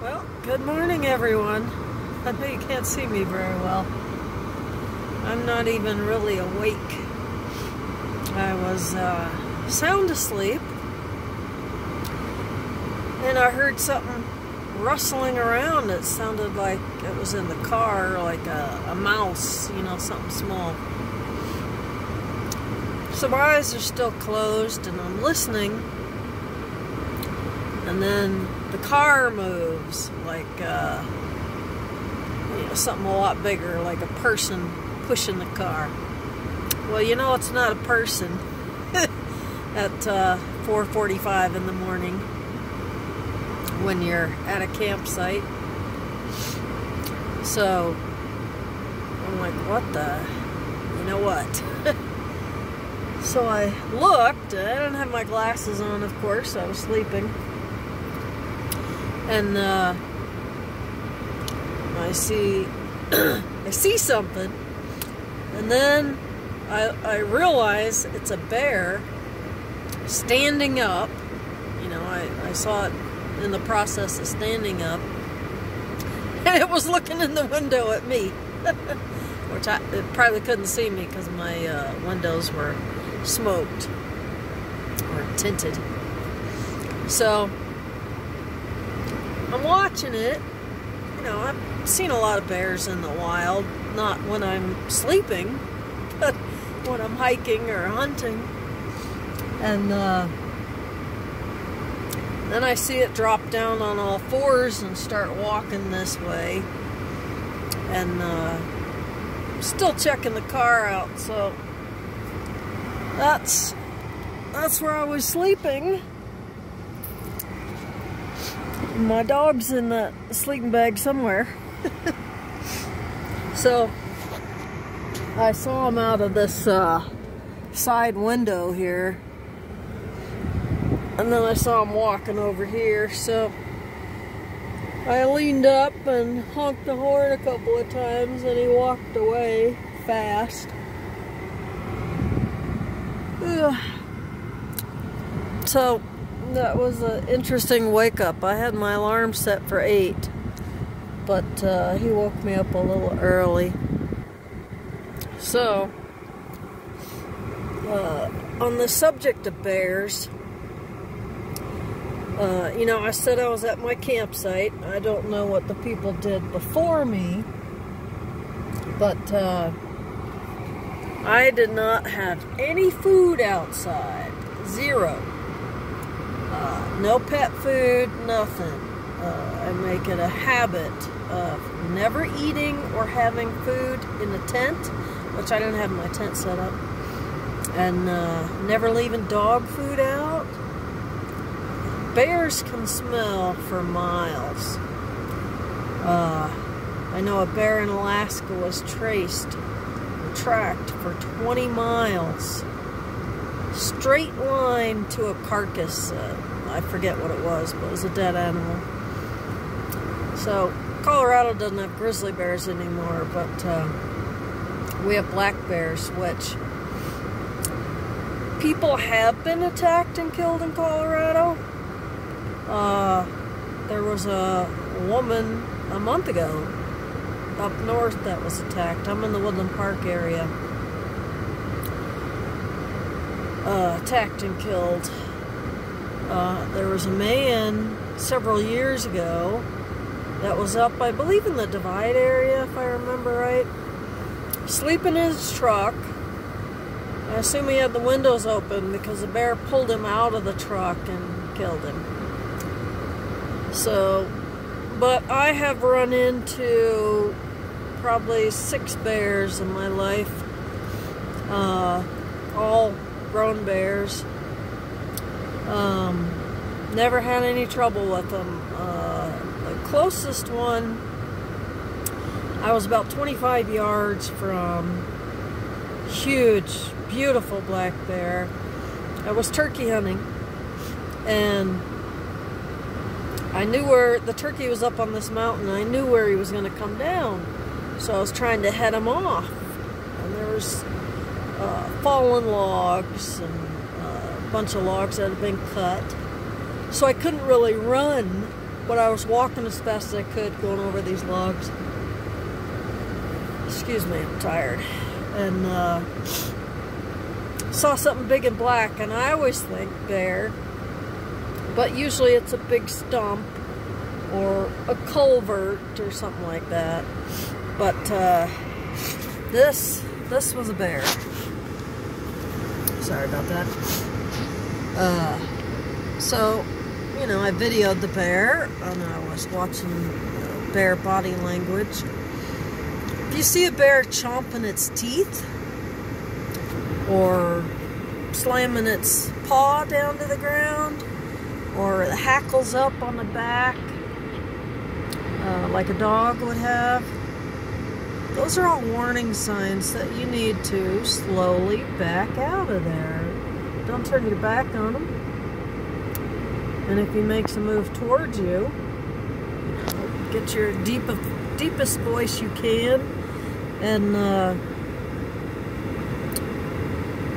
Well, good morning, everyone. I know you can't see me very well. I'm not even really awake. I was sound asleep, and I heard something rustling around. It sounded like it was in the car, like a mouse, you know, something small. So my eyes are still closed, and I'm listening. And then the car moves, like you know, something a lot bigger, like a person pushing the car. Well, you know, it's not a person at 4:45 in the morning when you're at a campsite. So I'm like, what the, you know what? So I looked, and I didn't have my glasses on, of course, I was sleeping. And I see something, and then I realize it's a bear standing up. You know, I saw it in the process of standing up, and it was looking in the window at me, which it probably couldn't see me because my windows were smoked or tinted. So I'm watching it. You know, I've seen a lot of bears in the wild, not when I'm sleeping, but when I'm hiking or hunting. And then I see it drop down on all fours and start walking this way. And still checking the car out, so that's where I was sleeping. My dog's in the sleeping bag somewhere. So I saw him out of this side window here, and then I saw him walking over here, so I leaned up and honked the horn a couple of times, and he walked away fast. Ugh. So that was an interesting wake up. I had my alarm set for 8, but he woke me up a little early. So, on the subject of bears, you know, I said I was at my campsite. I don't know what the people did before me, but I did not have any food outside. Zero. No pet food, nothing. I make it a habit of never eating or having food in a tent, which I didn't have my tent set up, and never leaving dog food out. Bears can smell for miles. I know a bear in Alaska was tracked for 20 miles. Straight line to a carcass. I forget what it was, but it was a dead animal. So Colorado doesn't have grizzly bears anymore, but we have black bears, which people have been attacked and killed in Colorado. There was a woman a month ago up north that was attacked. I'm in the Woodland Park area. Attacked and killed. There was a man several years ago that was up, I believe, in the Divide area, if I remember right, sleeping in his truck. I assume he had the windows open because the bear pulled him out of the truck and killed him. So, but I have run into probably 6 bears in my life, all grown bears. Never had any trouble with them. The closest one, I was about 25 yards from. Huge, beautiful black bear. I was turkey hunting, and I knew where the turkey was up on this mountain. I knew where he was going to come down, so I was trying to head him off. And there was fallen logs and a bunch of logs that had been cut, so I couldn't really run, but I was walking as fast as I could, going over these logs. Excuse me, I'm tired. And saw something big and black, and I always think bear, but usually it's a big stump or a culvert or something like that. But this was a bear. Sorry about that. So, you know, I videoed the bear, and I was watching bear body language. If you see a bear chomping its teeth, or slamming its paw down to the ground, or the hackles up on the back, like a dog would have, those are all warning signs that you need to slowly back out of there. Don't turn your back on them. And if he makes a move towards you, get your deepest voice you can, and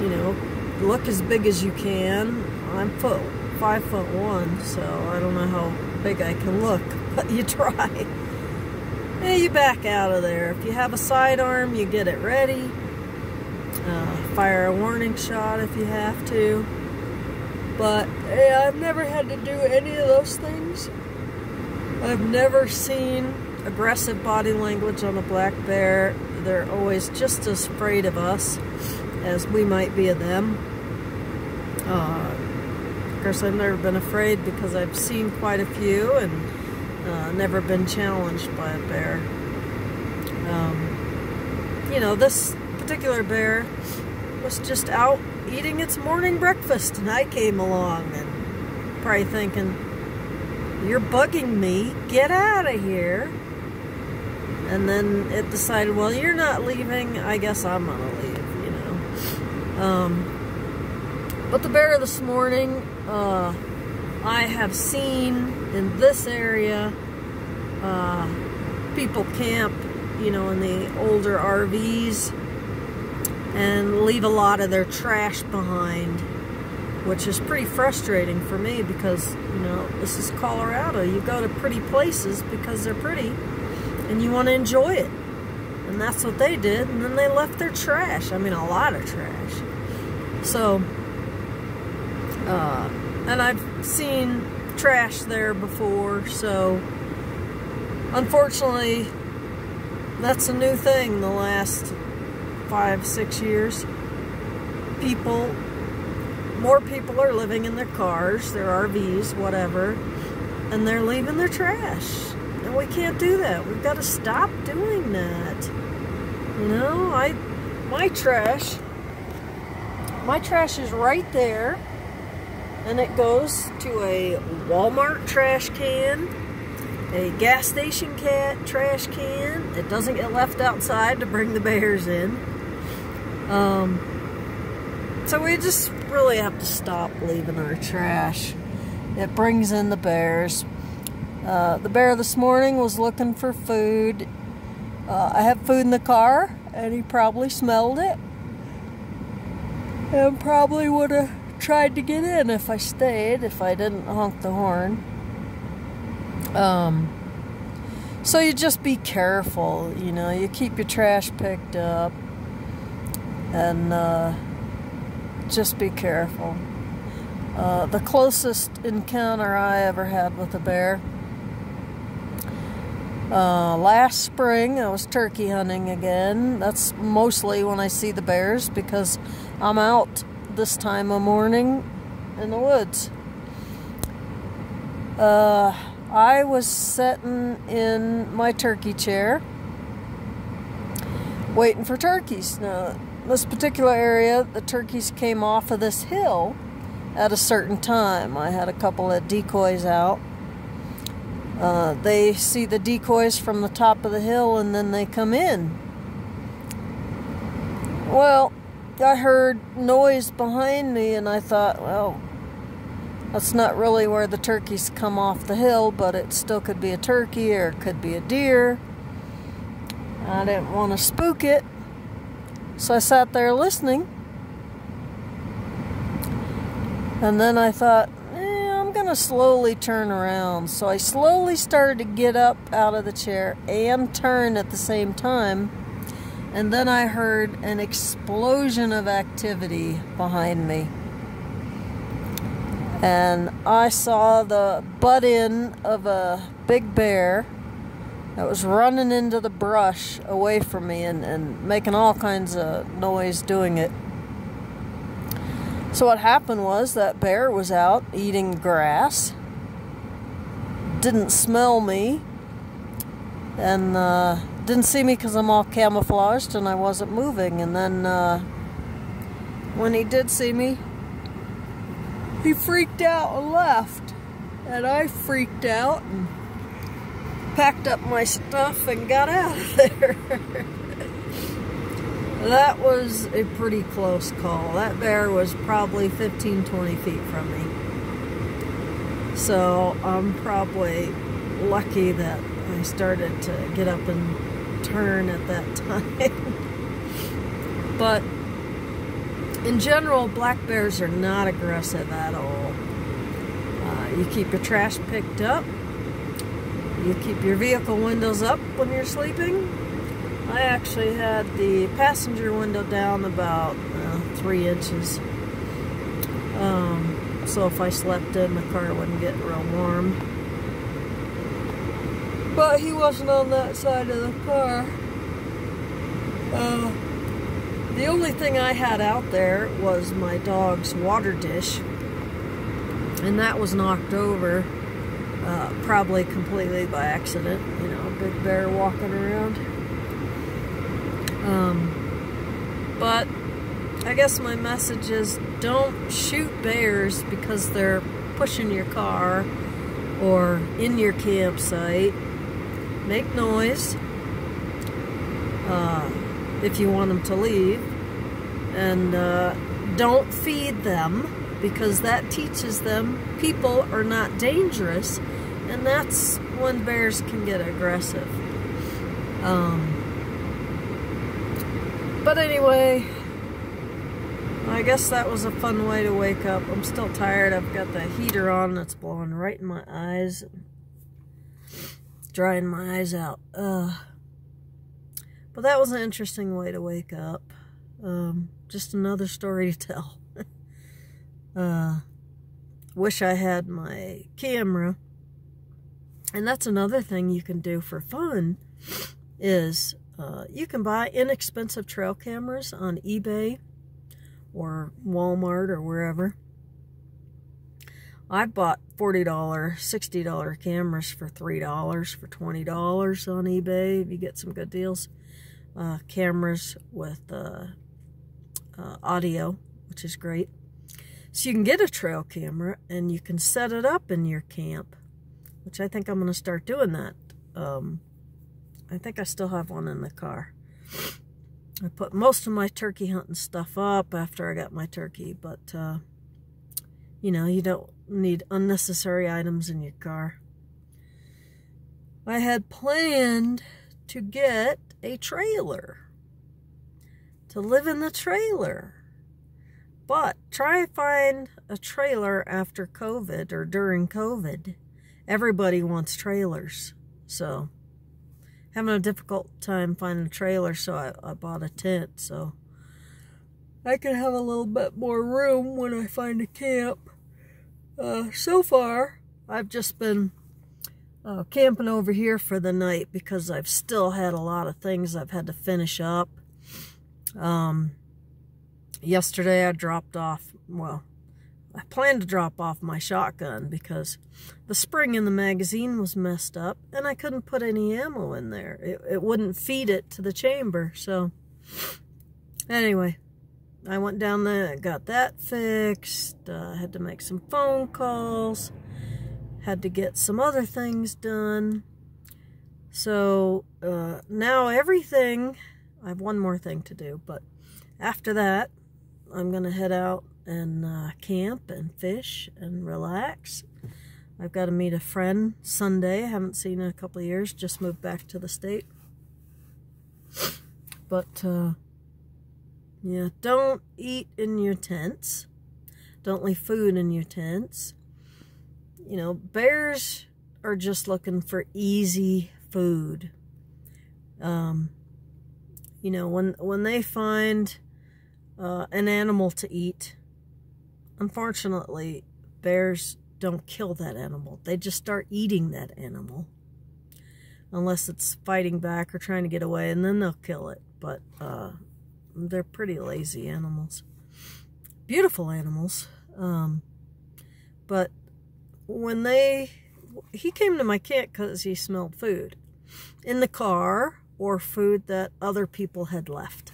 you know, look as big as you can. I'm 5'1", so I don't know how big I can look, but you try. Yeah, you back out of there. If you have a sidearm, you get it ready. Fire a warning shot if you have to. But yeah, I've never had to do any of those things. I've never seen aggressive body language on a black bear. They're always just as afraid of us as we might be of them. Of course, I've never been afraid because I've seen quite a few and never been challenged by a bear. You know, this particular bear was just out eating its morning breakfast, and I came along and probably thinking, you're bugging me, get out of here. And then it decided, well, you're not leaving, I guess I'm gonna leave, you know. But the bear this morning, I have seen in this area, people camp, you know, in the older RVs and leave a lot of their trash behind, which is pretty frustrating for me because, you know, this is Colorado. You go to pretty places because they're pretty and you want to enjoy it. And that's what they did, and then they left their trash. I mean, a lot of trash. So, and I've seen trash there before, so unfortunately, that's a new thing the last 5-6 years. More people are living in their cars, their RVs, whatever, and they're leaving their trash. And we can't do that. We've got to stop doing that. You know, my trash is right there, and it goes to a Walmart trash can, a gas station trash can. It doesn't get left outside to bring the bears in. So we just really have to stop leaving our trash. It brings in the bears. The bear this morning was looking for food. I have food in the car, and he probably smelled it and probably would have tried to get in if I stayed, if I didn't honk the horn. So you just be careful, you know, you keep your trash picked up, and just be careful. The closest encounter I ever had with a bear, last spring I was turkey hunting again. That's mostly when I see the bears because I'm out this time of morning in the woods. I was sitting in my turkey chair waiting for turkeys. Now, this particular area, the turkeys came off of this hill at a certain time. I had a couple of decoys out. They see the decoys from the top of the hill and then they come in. Well, I heard noise behind me and I thought, well, that's not really where the turkeys come off the hill, but it still could be a turkey or it could be a deer. I didn't want to spook it, so I sat there listening. And then I thought, I'm I'm gonna slowly turn around. So I slowly started to get up out of the chair and turn at the same time. And then I heard an explosion of activity behind me. And I saw the butt end of a big bear that was running into the brush away from me and making all kinds of noise doing it. So what happened was that bear was out eating grass, didn't smell me, and didn't see me because I'm all camouflaged and I wasn't moving. And then when he did see me, he freaked out and left. And I freaked out and packed up my stuff and got out of there. That was a pretty close call. That bear was probably 15-20 feet from me. So I'm probably lucky that I started to get up and turn at that time. But in general, black bears are not aggressive at all. You keep your trash picked up. You keep your vehicle windows up when you're sleeping. I actually had the passenger window down about 3 inches. So if I slept in, the car wouldn't get real warm. But he wasn't on that side of the car. The only thing I had out there was my dog's water dish. And that was knocked over, probably completely by accident. You know, a big bear walking around. But I guess my message is don't shoot bears because they're pushing your car or in your campsite. Make noise if you want them to leave, and don't feed them because that teaches them people are not dangerous, and that's when bears can get aggressive. But anyway, I guess that was a fun way to wake up. I'm still tired. I've got the heater on that's blowing right in my eyes, drying my eyes out. But that was an interesting way to wake up. Just another story to tell. Wish I had my camera. And that's another thing you can do for fun is you can buy inexpensive trail cameras on eBay or Walmart or wherever. I bought $40, $60 cameras for $3, for $20 on eBay if you get some good deals. Cameras with audio, which is great. So you can get a trail camera and you can set it up in your camp, which I think I'm going to start doing that. I think I still have one in the car. I put most of my turkey hunting stuff up after I got my turkey, but you know, you don't need unnecessary items in your car. I had planned to get a trailer, to live in the trailer. But try to find a trailer after COVID or during COVID. Everybody wants trailers. So, having a difficult time finding a trailer, so I bought a tent. So, I can have a little bit more room when I find a camp. So far, I've just been camping over here for the night because I've still had a lot of things I've had to finish up. Yesterday I dropped off, well, I planned to drop off my shotgun because the spring in the magazine was messed up and I couldn't put any ammo in there. It wouldn't feed it to the chamber. So anyway, I went down there and got that fixed. Had to make some phone calls. Had to get some other things done. So now everything, I have one more thing to do, but after that, I'm going to head out and camp and fish and relax. I've got to meet a friend Sunday. I haven't seen in a couple of years. Just moved back to the state. But, yeah, don't eat in your tents. Don't leave food in your tents. You know, bears are just looking for easy food. You know, when they find an animal to eat, unfortunately, bears don't kill that animal. They just start eating that animal. Unless it's fighting back or trying to get away, and then they'll kill it. But they're pretty lazy animals. Beautiful animals. But when he came to my camp because he smelled food in the car, or food that other people had left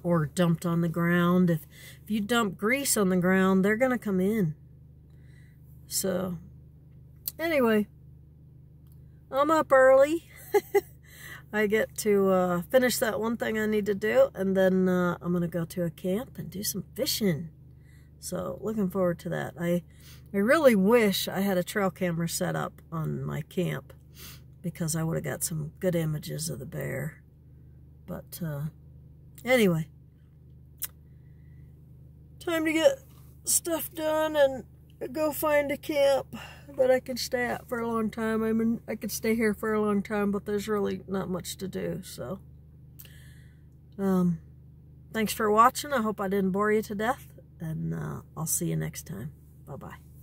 or dumped on the ground. If you dump grease on the ground, they're going to come in. So, anyway, I'm up early. I get to finish that one thing I need to do, and then I'm going to go to a camp and do some fishing. So, looking forward to that. I really wish I had a trail camera set up on my camp, because I would have got some good images of the bear. But anyway, time to get stuff done and go find a camp that I can stay at for a long time. I mean, I could stay here for a long time, but there's really not much to do. So, thanks for watching. I hope I didn't bore you to death, and I'll see you next time. Bye-bye.